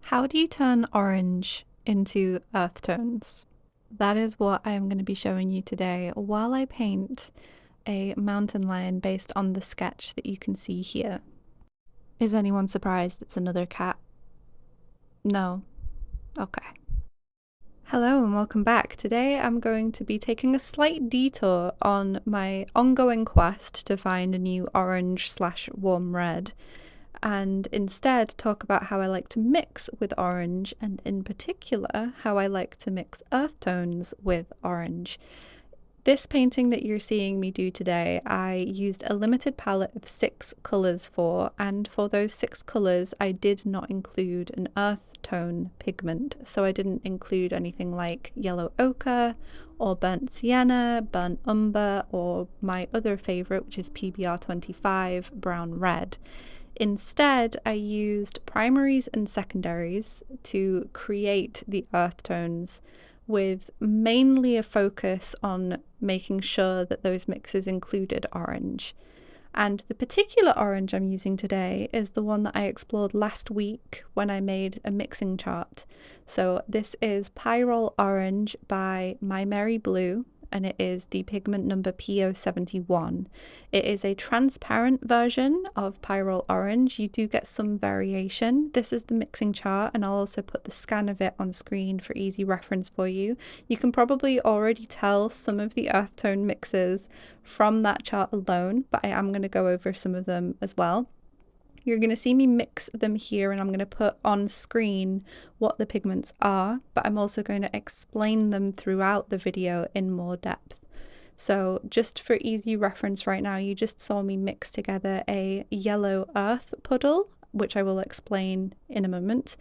How do you turn orange into earth tones? That is what I am going to be showing you today while I paint a mountain lion based on the sketch that you can see here. Is anyone surprised it's another cat? No? Okay. Hello and welcome back. Today I'm going to be taking a slight detour on my ongoing quest to find a new orange/warm red, and instead talk about how I like to mix with orange, and in particular how I like to mix earth tones with orange. This painting that you're seeing me do today, I used a limited palette of 6 colours for, and for those 6 colours I did not include an earth tone pigment, so I didn't include anything like yellow ochre or burnt sienna, burnt umber, or my other favourite, which is PBR25 brown red. Instead, I used primaries and secondaries to create the earth tones, with mainly a focus on making sure that those mixes included orange. And the particular orange I'm using today is the one that I explored last week when I made a mixing chart. So this is Pyrrole Orange by My Merry Blue, and it is the pigment number PO71. It is a transparent version of Pyrrole Orange. You do get some variation. This is the mixing chart, and I'll also put the scan of it on screen for easy reference for you. You can probably already tell some of the earth tone mixes from that chart alone, but I am going to go over some of them as well. You're going to see me mix them here, and I'm going to put on screen what the pigments are, but I'm also going to explain them throughout the video in more depth. So just for easy reference right now, you just saw me mix together a yellow earth puddle, which I will explain in a moment.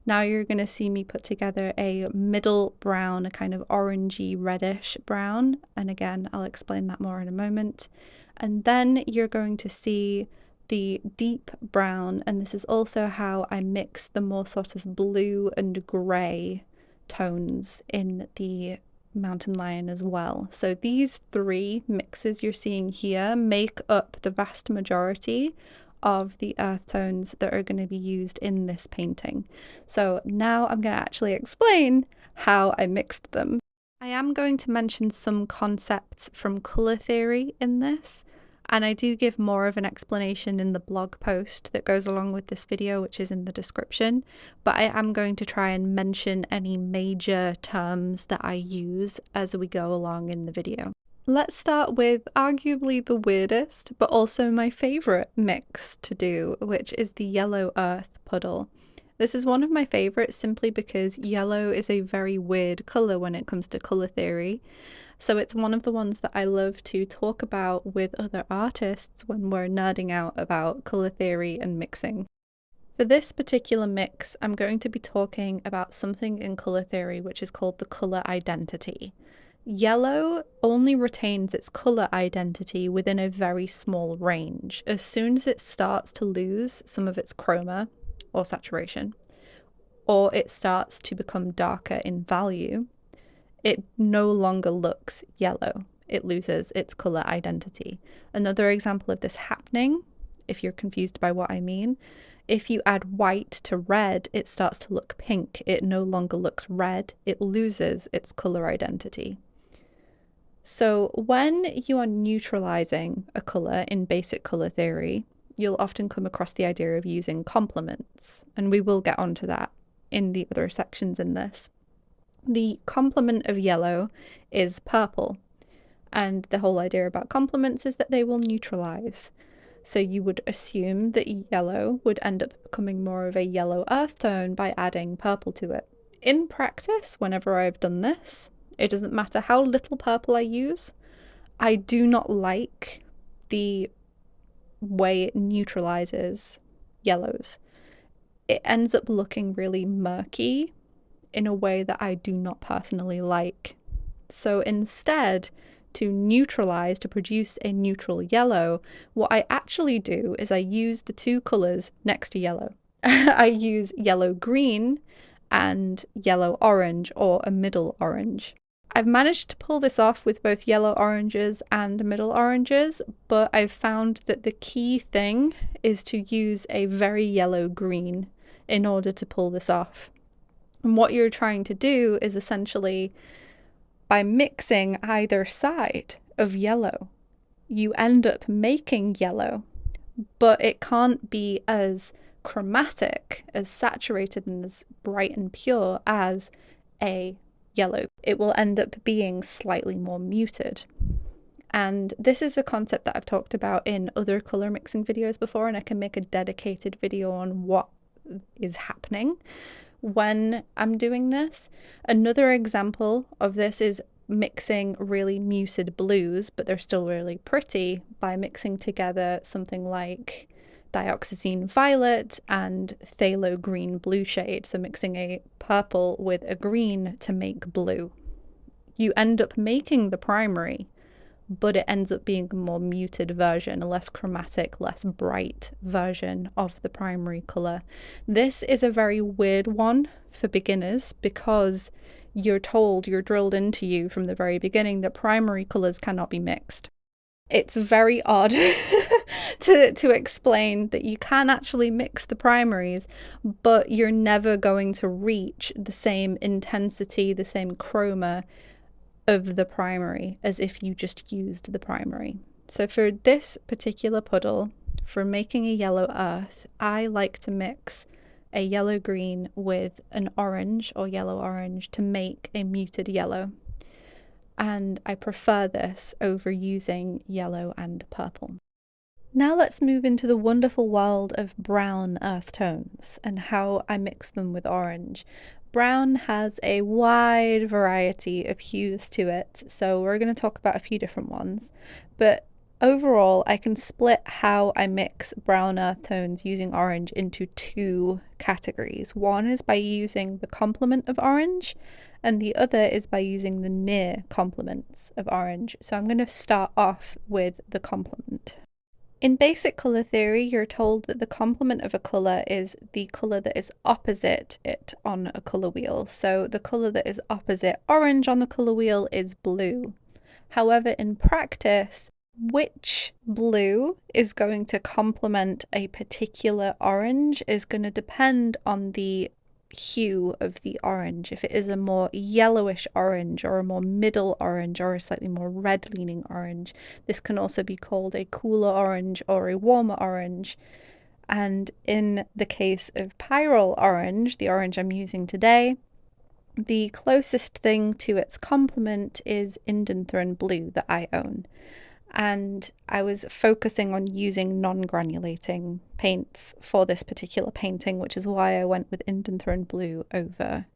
Now you're going to see me put together a middle brown, a kind of orangey reddish brown, and again I'll explain that more in a moment. And then you're going to see the deep brown, and this is also how I mix the more sort of blue and grey tones in the mountain lion as well. So these 3 mixes you're seeing here make up the vast majority of the earth tones that are going to be used in this painting. So now I'm going to actually explain how I mixed them. I am going to mention some concepts from colour theory in this, and I do give more of an explanation in the blog post that goes along with this video, which is in the description, but I am going to try and mention any major terms that I use as we go along in the video. Let's start with arguably the weirdest, but also my favourite mix to do, which is the yellow earth puddle. This is one of my favourites simply because yellow is a very weird colour when it comes to colour theory. So it's one of the ones that I love to talk about with other artists when we're nerding out about colour theory and mixing. For this particular mix, I'm going to be talking about something in colour theory which is called the colour identity. Yellow only retains its colour identity within a very small range. As soon as it starts to lose some of its chroma or saturation, or it starts to become darker in value, it no longer looks yellow. It loses its colour identity. Another example of this happening, if you're confused by what I mean, if you add white to red, it starts to look pink. It no longer looks red. It loses its colour identity. So when you are neutralising a colour in basic colour theory, you'll often come across the idea of using complements, and we will get onto that in the other sections in this. The complement of yellow is purple, and the whole idea about complements is that they will neutralise. So you would assume that yellow would end up becoming more of a yellow earth tone by adding purple to it. In practice, whenever I've done this, it doesn't matter how little purple I use, I do not like the way it neutralises yellows. It ends up looking really murky in a way that I do not personally like. So instead, to neutralize, to produce a neutral yellow, what I actually do is I use the 2 colors next to yellow. I use yellow green and yellow orange, or a middle orange. I've managed to pull this off with both yellow oranges and middle oranges, but I've found that the key thing is to use a very yellow green in order to pull this off. And what you're trying to do is essentially, by mixing either side of yellow, you end up making yellow, but it can't be as chromatic, as saturated and as bright and pure as a yellow. It will end up being slightly more muted. And this is a concept that I've talked about in other color mixing videos before, and I can make a dedicated video on what is happening when I'm doing this. Another example of this is mixing really muted blues, but they're still really pretty, by mixing together something like dioxazine violet and phthalo green blue shade. So mixing a purple with a green to make blue. You end up making the primary, but it ends up being a more muted version, a less chromatic, less bright version of the primary colour. This is a very weird one for beginners because you're drilled into you from the very beginning that primary colours cannot be mixed. It's very odd to explain that you can actually mix the primaries, but you're never going to reach the same intensity, the same chroma of the primary as if you just used the primary. So for this particular puddle, for making a yellow earth, I like to mix a yellow green with an orange or yellow orange to make a muted yellow. And I prefer this over using yellow and purple. Now let's move into the wonderful world of brown earth tones and how I mix them with orange. Brown has a wide variety of hues to it, so we're going to talk about a few different ones. But overall, I can split how I mix brown earth tones using orange into two categories. One is by using the complement of orange, and the other is by using the near complements of orange. So I'm going to start off with the complement. In basic colour theory, you're told that the complement of a colour is the colour that is opposite it on a colour wheel. So the colour that is opposite orange on the colour wheel is blue. However, in practice, which blue is going to complement a particular orange is going to depend on the hue of the orange. If it is a more yellowish orange or a more middle orange or a slightly more red leaning orange, this can also be called a cooler orange or a warmer orange. And in the case of pyrrole orange, the orange I'm using today, the closest thing to its complement is indanthrone blue that I own. And I was focusing on using non-granulating paints for this particular painting, which is why I went with indanthrone blue over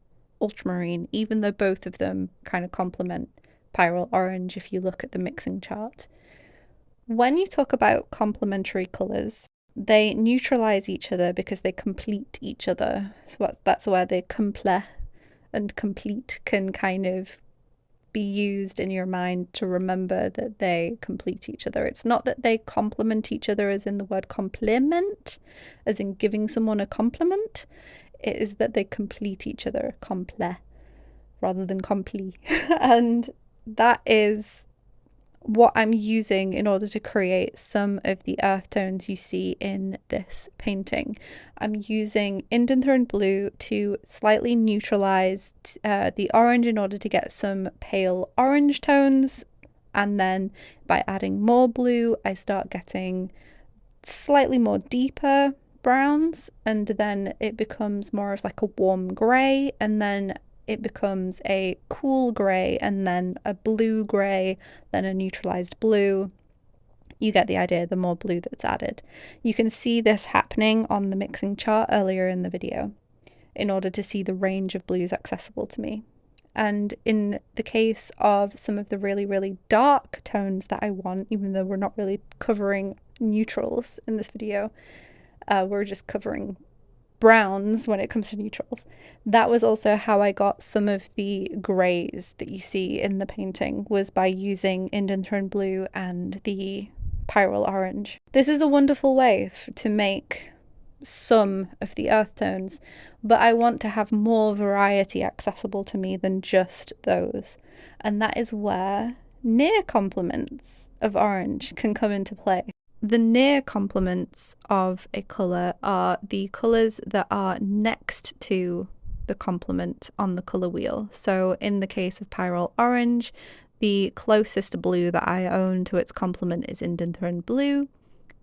ultramarine, even though both of them kind of complement pyrrole orange if you look at the mixing chart. When you talk about complementary colours, they neutralize each other because they complete each other. So that's where the complet and complete can kind of be used in your mind to remember that they complete each other. It's not that they complement each other as in the word compliment, as in giving someone a compliment. It is that they complete each other, complet, rather than complete. And that is what I'm using in order to create some of the earth tones you see in this painting. I'm using indanthrone blue to slightly neutralize the orange in order to get some pale orange tones, and then by adding more blue I start getting slightly more deeper browns, and then it becomes more of like a warm grey, and then it becomes a cool grey, and then a blue grey, then a neutralized blue. You get the idea, the more blue that's added. You can see this happening on the mixing chart earlier in the video in order to see the range of blues accessible to me. And in the case of some of the really, really dark tones that I want, even though we're not really covering neutrals in this video, we're just covering browns when it comes to neutrals. That was also how I got some of the greys that you see in the painting, was by using indanthrone blue and the pyrrole orange. This is a wonderful way to make some of the earth tones, but I want to have more variety accessible to me than just those, and that is where near complements of orange can come into play. The near complements of a colour are the colours that are next to the complement on the colour wheel. So in the case of Pyrrole Orange, the closest blue that I own to its complement is Indanthrone Blue.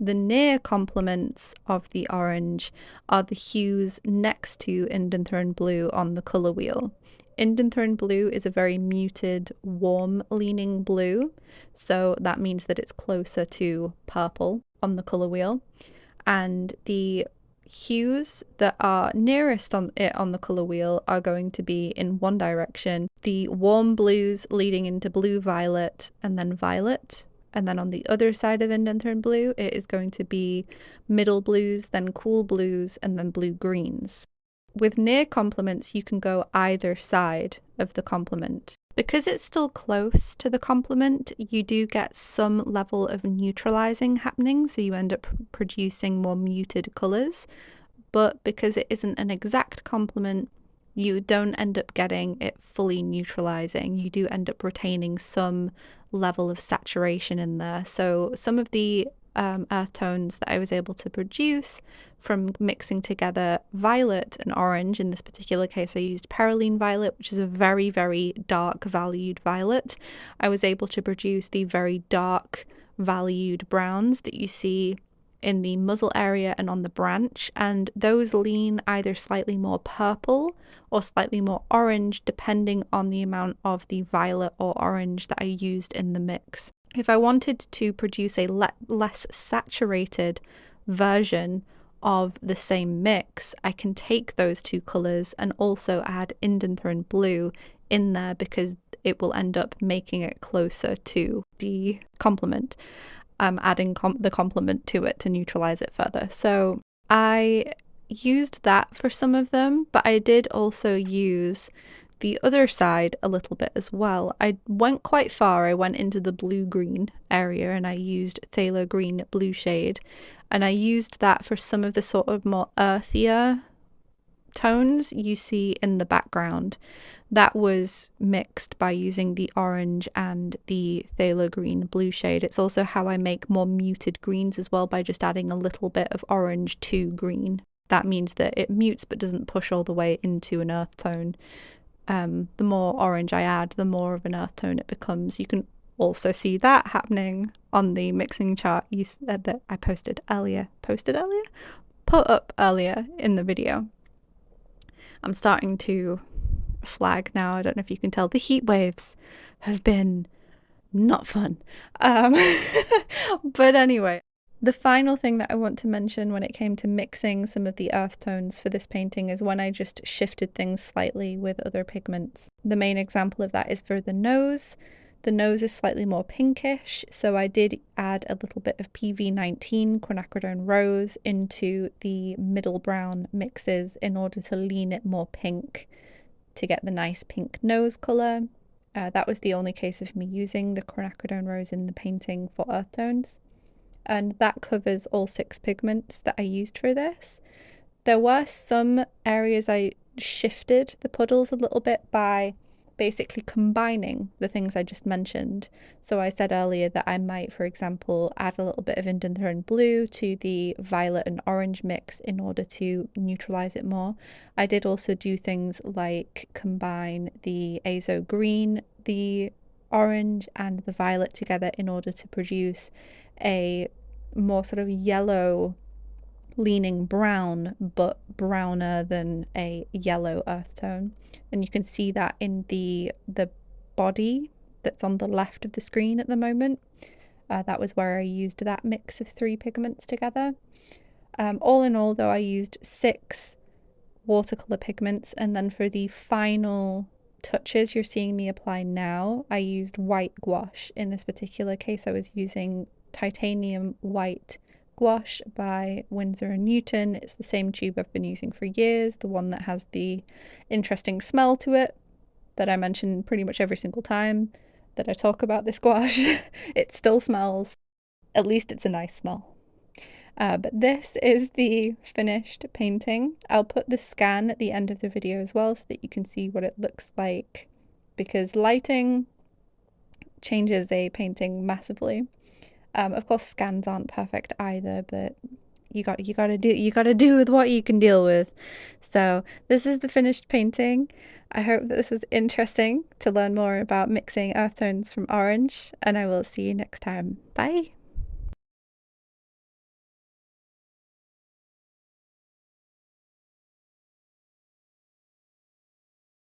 The near complements of the orange are the hues next to Indanthrone Blue on the colour wheel. Indanthrone Blue is a very muted, warm-leaning blue, so that means that it's closer to purple on the colour wheel. And the hues that are nearest on the colour wheel are going to be in one direction. The warm blues leading into blue violet and then violet. And then on the other side of Indanthrone Blue, it is going to be middle blues, then cool blues, and then blue greens. With near complements, you can go either side of the complement. Because it's still close to the complement, you do get some level of neutralizing happening, so you end up producing more muted colours. But because it isn't an exact complement, you don't end up getting it fully neutralizing. You do end up retaining some level of saturation in there. So some of the earth tones that I was able to produce from mixing together violet and orange. In this particular case, I used Perylene Violet, which is a very, very dark valued violet. I was able to produce the very dark valued browns that you see in the muzzle area and on the branch, and those lean either slightly more purple or slightly more orange depending on the amount of the violet or orange that I used in the mix. If I wanted to produce a less saturated version of the same mix, I can take those two colours and also add Indanthrone Blue in there because it will end up making it closer to the complement. Adding the complement to it to neutralize it further. So I used that for some of them, but I did also use the other side a little bit as well. I went quite far. I went into the blue-green area and I used Phthalo Green Blue shade, and I used that for some of the sort of more earthier tones you see in the background. That was mixed by using the orange and the Phthalo Green Blue shade. It's also how I make more muted greens as well, by just adding a little bit of orange to green. That means that it mutes but doesn't push all the way into an earth tone. The more orange I add, the more of an earth tone it becomes. You can also see that happening on the mixing chart that I put up earlier in the video. I'm starting to flag now. I don't know if you can tell. The heat waves have been not fun. But anyway, the final thing that I want to mention when it came to mixing some of the earth tones for this painting is when I just shifted things slightly with other pigments. The main example of that is for the nose. The nose is slightly more pinkish, so I did add a little bit of PV19 quinacridone rose into the middle brown mixes in order to lean it more pink to get the nice pink nose colour. That was the only case of me using the quinacridone rose in the painting for earth tones. And that covers all 6 pigments that I used for this. There were some areas I shifted the puddles a little bit by basically combining the things I just mentioned. So I said earlier that I might, for example, add a little bit of Indanthrone Blue to the violet and orange mix in order to neutralize it more. I did also do things like combine the azo green, the orange and the violet together in order to produce a more sort of yellow leaning brown, but browner than a yellow earth tone. And you can see that in the body that's on the left of the screen at the moment. That was where I used that mix of 3 pigments together. All in all, though, I used 6 watercolor pigments, and then for the final touches you're seeing me apply now, I used white gouache. In this particular case, I was using titanium white gouache by Winsor & Newton. It's the same tube I've been using for years, the one that has the interesting smell to it that I mention pretty much every single time that I talk about this gouache. It still smells. At least it's a nice smell. But this is the finished painting. I'll put the scan at the end of the video as well so that you can see what it looks like, because lighting changes a painting massively. Of course, scans aren't perfect either, but you gotta do with what you can deal with. So this is the finished painting. I hope that this was interesting to learn more about mixing earth tones from orange, and I will see you next time. Bye.